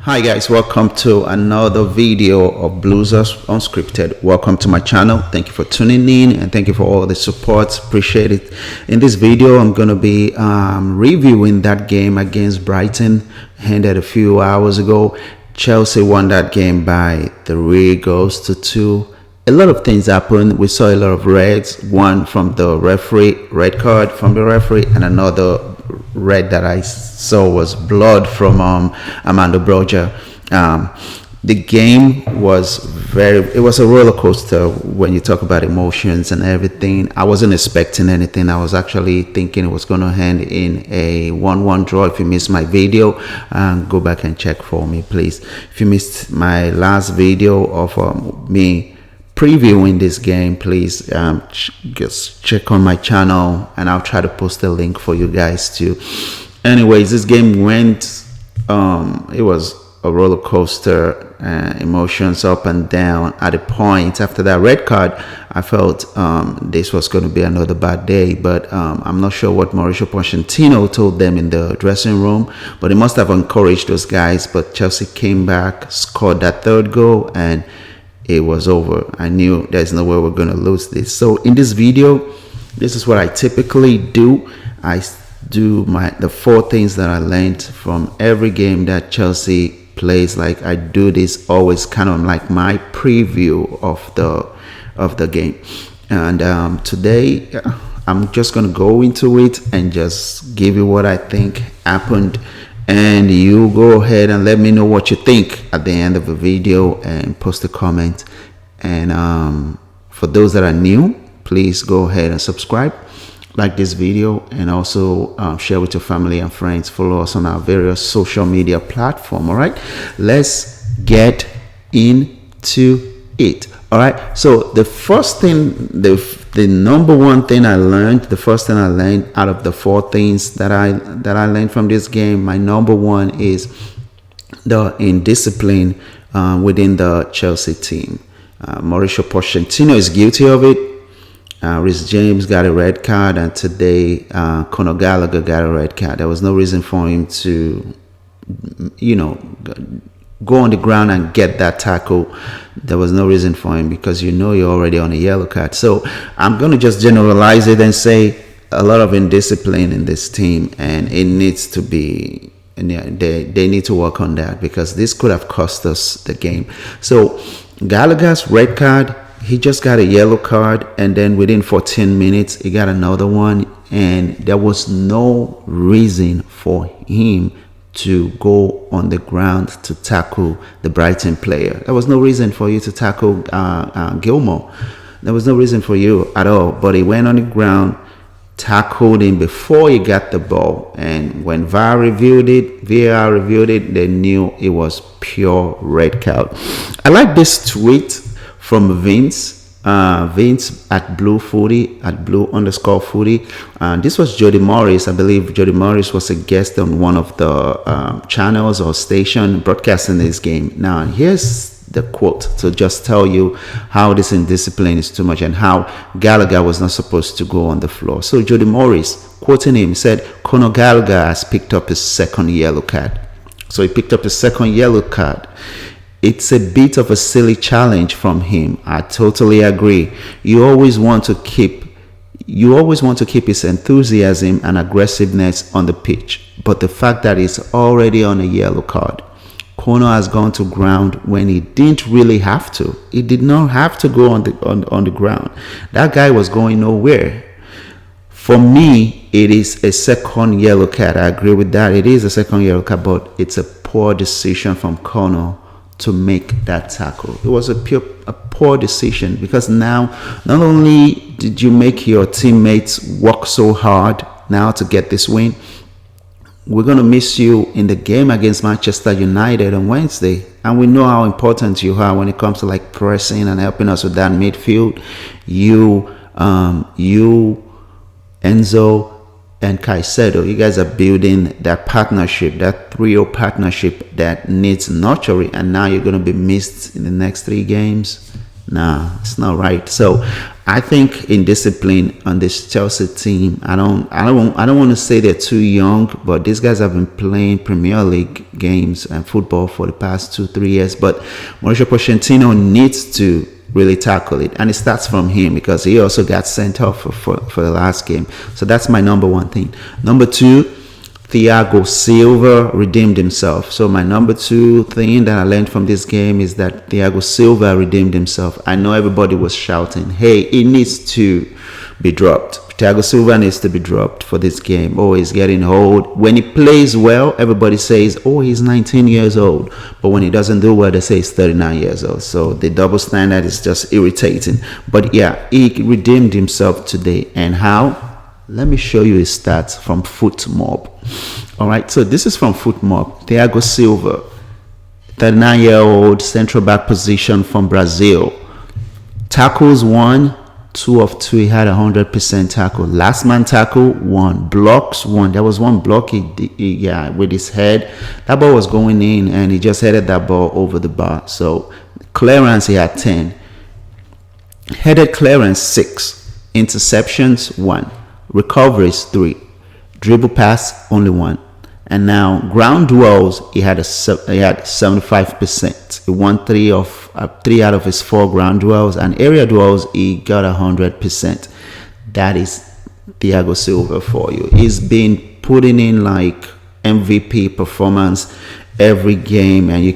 Hi guys, welcome to another video of Blues Unscripted. Welcome to my channel. Thank you for tuning in and thank you for all the support. Appreciate it. In this video, I'm going to be reviewing that game against Brighton, ended a few hours ago. Chelsea won that game by 3-2. A lot of things happened. We saw a lot of reds, one from the referee, red card from the referee, and another red that I saw was blood from Armando Broja. The game was it was a roller coaster when you talk about emotions and everything. I wasn't expecting anything. I was actually thinking it was going to end in a 1-1 draw. If you missed my video, go back and check for me, please. If you missed my last video of me previewing this game, please just check on my channel and I'll try to post a link for you guys too. Anyways, this game went it was a roller coaster, emotions up and down. At a point after that red card, I felt this was going to be another bad day, but I'm not sure what Mauricio Pochettino told them in the dressing room, but he must have encouraged those guys. But Chelsea came back, scored that third goal, and it was over. I knew there's no way we're going to lose this. So in this video, this is what I typically do. I do the 4 things that I learned from every game that Chelsea plays. Like, I do this always kind of like my preview of the game. And today I'm just going to go into it and just give you what I think happened, and you go ahead and let me know what you think at the end of the video and post a comment. And for those that are new, please go ahead and subscribe, like this video, and also share with your family and friends. Follow us on our various social media platforms. All right, let's get into it. All right, so the first thing, the number one thing I learned, the first thing I learned out of the 4 things that I learned from this game, my number one is the indiscipline within the Chelsea team. Mauricio Pochettino is guilty of it. Reece James got a red card, and today Conor Gallagher got a red card. There was no reason for him to, go on the ground and get that tackle. There was no reason for him, because you're already on a yellow card. So I'm going to just generalize it and say a lot of indiscipline in this team, and it needs to be, and they need to work on that, because this could have cost us the game. So Gallagher's red card, he just got a yellow card, and then within 14 minutes he got another one, and there was no reason for him to go on the ground to tackle the Brighton player. There was no reason for you to tackle Gilmore. There was no reason for you at all, but he went on the ground, tackled him before he got the ball, and when VAR reviewed it, they knew it was pure red card. I like this tweet from Vince at Blue _Footy. This was Jody Morris. I believe Jody Morris was a guest on one of the channels or station broadcasting this game. Now here's the quote to just tell you how this indiscipline is too much and how Gallagher was not supposed to go on the floor. So Jody Morris, quoting him, said, "Conor Gallagher has picked up his second yellow card." So he picked up his second yellow card. It's a bit of a silly challenge from him. I totally agree. You always want to keep his enthusiasm and aggressiveness on the pitch, but the fact that he's already on a yellow card. Conor has gone to ground when he didn't really have to. He did not have to go on the ground. That guy was going nowhere. For me, it is a second yellow card. I agree with that. It is a second yellow card, but it's a poor decision from Conor to make that tackle. It was a poor decision, because now not only did you make your teammates work so hard now to get this win, we're going to miss you in the game against Manchester United on Wednesday, and we know how important you are when it comes to like pressing and helping us with that midfield. You Enzo and Caicedo, you guys are building that partnership, that trio partnership that needs nurturing, and now you're going to be missed in the next 3 games. Nah, it's not right. So I think Indiscipline on this Chelsea team, I don't want to say they're too young, but these guys have been playing Premier League games and football for the past 2-3 years. But Mauricio Pochettino needs to really tackle it, and it starts from him, because he also got sent off for the last game. So that's my number one thing. Number two, Thiago Silva redeemed himself. So my number two thing that I learned from this game is that Thiago Silva redeemed himself. I know everybody was shouting, hey, he needs to be dropped. Thiago Silva needs to be dropped for this game. Oh, he's getting old. When he plays well, everybody says, oh, he's 19 years old. But when he doesn't do well, they say he's 39 years old. So the double standard is just irritating. But yeah, he redeemed himself today. And how? Let me show you his stats from FootMob. All right, so this is from FootMob. Thiago Silva, 39-year-old central back position from Brazil. Tackles 1, 2 of 2. He had 100% tackle. Last man tackle 1. Blocks 1. There was one block he with his head. That ball was going in, and he just headed that ball over the bar. So clearance, he had 10. Headed clearance 6. Interceptions 1. Recoveries 3, dribble pass only 1, and now ground duels he had 75%. He won 3 out of his 4 ground duels, and area duels he got 100%. That is Thiago Silva for you. He's been putting in like MVP performance every game, and he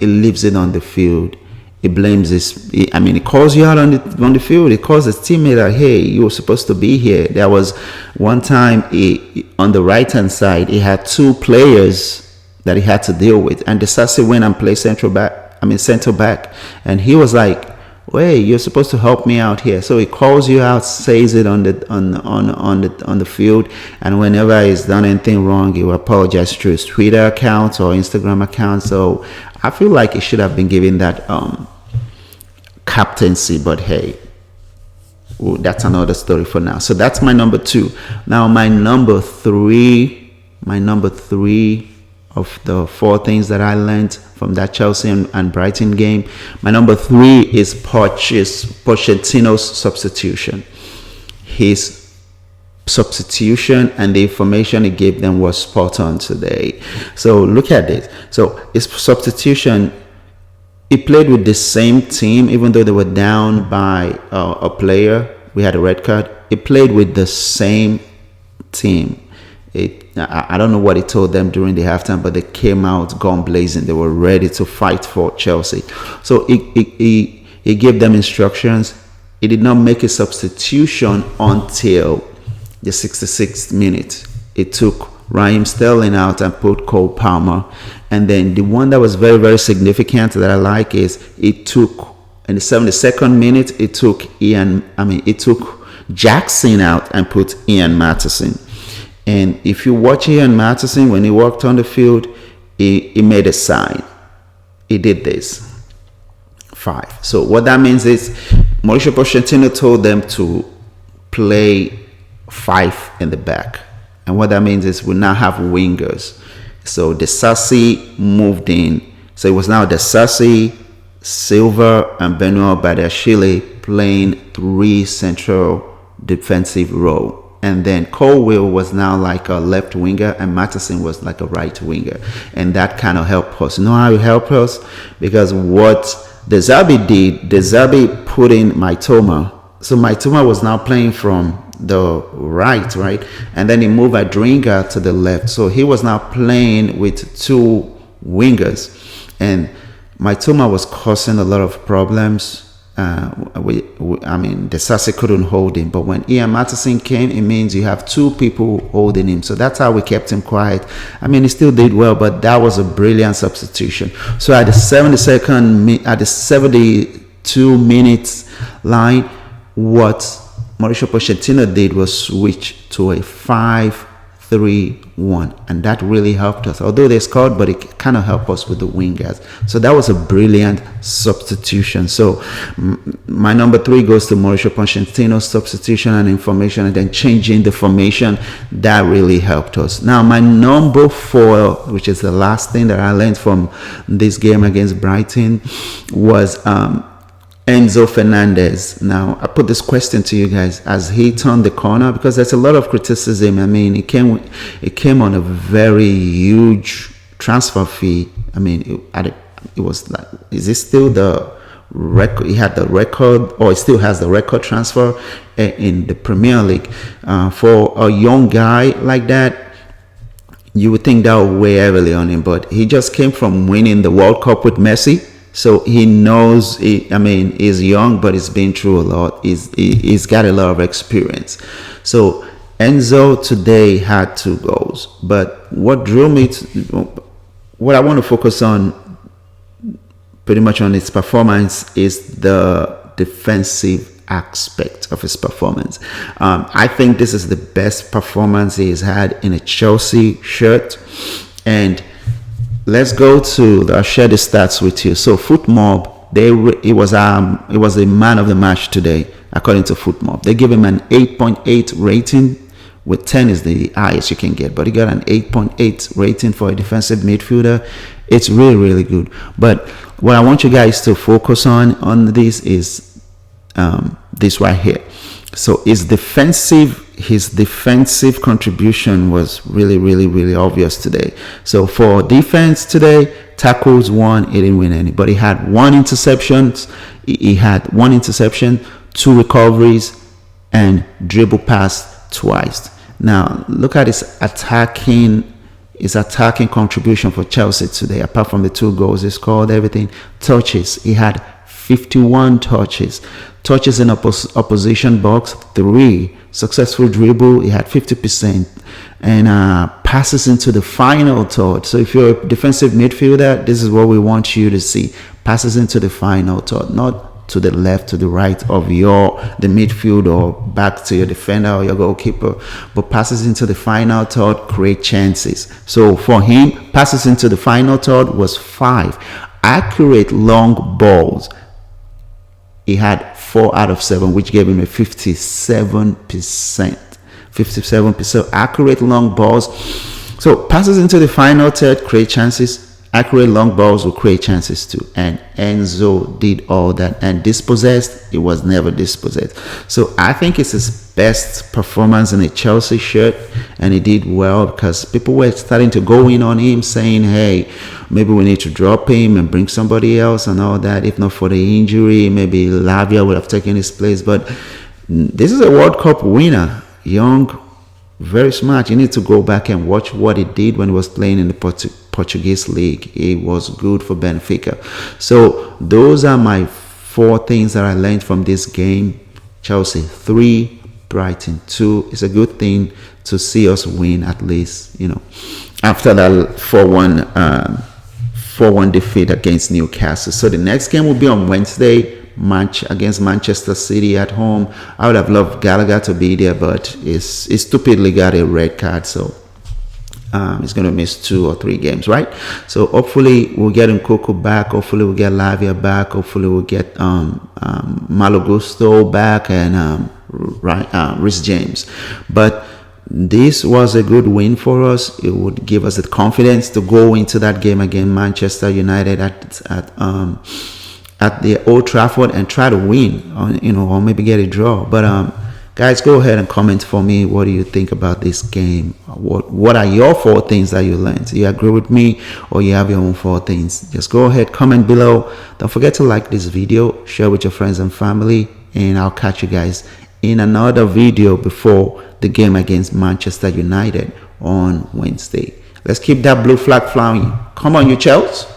leaves it on the field. He blames he calls you out on the field. He calls his teammate out, hey, you were supposed to be here. There was one time on the right hand side, he had 2 players that he had to deal with, and Disasi went and played center back, and he was like, wait, you're supposed to help me out here. So he calls you out, says it on the field, and whenever he's done anything wrong, he will apologize through his Twitter account or Instagram account. So I feel like he should have been given that captaincy, but hey, that's another story for now. So that's my number 2. Now my number three of the 4 things that I learned from that Chelsea and Brighton game, my number 3 is Pochettino's substitution. His substitution and the information he gave them was spot on today. So look at this. So his substitution, he played with the same team, even though they were down by a player. We had a red card. He played with the same team. I don't know what he told them during the halftime, but they came out gun blazing. They were ready to fight for Chelsea. So he gave them instructions. He did not make a substitution until the 66th minute. It took Raheem Sterling out and put Cole Palmer. And then the one that was very, very significant that I like is it took, in the 72nd minute, it took Jackson out and put Ian Matheson. And if you watch Ian Matheson, when he walked on the field, he made a sign. He did this. 5. So what that means is Mauricio Pochettino told them to play 5 in the back. And what that means is we now have wingers. So Disasi moved in. So it was now Disasi, Silva, and Benoit Badiashile playing 3 central defensive role. And then Colwill was now like a left winger, and Matheson was like a right winger. And that kind of helped us. You know how it helped us? Because what De Zerbi did, De Zerbi put in Maitoma. So Maitoma was now playing from the right, and then he moved Adringa to the left. So he was now playing with 2 wingers, and Maitoma was causing a lot of problems. Disasi couldn't hold him, but when Ian Matheson came, it means you have 2 people holding him. So that's how we kept him quiet. He still did well, but that was a brilliant substitution. So at the 72 minutes line, what Mauricio Pochettino did was switch to a 5-3-1, and that really helped us. Although they scored, but it kind of helped us with the wingers. So that was a brilliant substitution. So my number 3 goes to Mauricio Pochettino's substitution and information, and then changing the formation. That really helped us. Now my number 4, which is the last thing that I learned from this game against Brighton, was Enzo Fernandez. Now, I put this question to you guys: as he turned the corner, because there's a lot of criticism. I mean, it came on a very huge transfer fee. I mean, it was like, is it still the record? He had the record, or it still has the record transfer in the Premier League. For a young guy like that, you would think that would weigh heavily on him, but he just came from winning the World Cup with Messi. So he knows, he's young, but he's been through a lot. He's got a lot of experience. So Enzo today had 2 goals. But what drew me what I want to focus on pretty much on his performance is the defensive aspect of his performance. I think this is the best performance he has had in a Chelsea shirt. And let's go to, I'll share the stats with you. So FootMob, it was a man of the match today, according to FootMob. They give him an 8.8 rating, with 10 is the highest you can get, but he got an 8.8 rating for a defensive midfielder. It's really, really good. But what I want you guys to focus on this is this right here. So his defensive contribution was really, really, really obvious today. So for defense today, tackles 1, he didn't win any, but he had 1 interception. He had 1 interception, 2 recoveries, and dribble pass twice. Now look at his attacking contribution for Chelsea today. Apart from the 2 goals he scored, everything. Touches, he had 51 touches in opposition box, 3 successful dribble, he had 50%, and passes into the final third. So if you're a defensive midfielder, this is what we want you to see: passes into the final third, not to the left, to the right of the midfield, or back to your defender or your goalkeeper, but passes into the final third, create chances. So for him, passes into the final third was 5 accurate long balls. He had 4 out of 7, which gave him a 57% accurate long balls. So passes into the final third, create chances. Accurate long balls will create chances too. And Enzo did all that. And dispossessed, it was never dispossessed. So I think it's his best performance in a Chelsea shirt. And he did well, because people were starting to go in on him, saying, hey, maybe we need to drop him and bring somebody else and all that. If not for the injury, maybe Lavia would have taken his place. But this is a World Cup winner. Young, very smart. You need to go back and watch what he did when he was playing in the Portuguese league. It was good for Benfica. So those are my 4 things that I learned from this game. Chelsea 3, Brighton 2. It's a good thing to see us win, at least, after that 4-1 defeat against Newcastle. So the next game will be on Wednesday, against Manchester City at home. I would have loved Gallagher to be there, but he stupidly got a red card, so he's going to miss 2 or 3 games, right? So hopefully we'll get Nkunku back. Hopefully we'll get Lavia back. Hopefully we'll get Malo Gusto back, and Reece James. But this was a good win for us. It would give us the confidence to go into that game against Manchester United at the Old Trafford and try to win, or maybe get a draw. But guys, go ahead and comment for me. What do you think about this game? What are your 4 things that you learned? Do you agree with me, or you have your own 4 things? Just go ahead, comment below. Don't forget to like this video, share with your friends and family, and I'll catch you guys in another video before the game against Manchester United on Wednesday. Let's keep that blue flag flying. Come on, you Chelsea.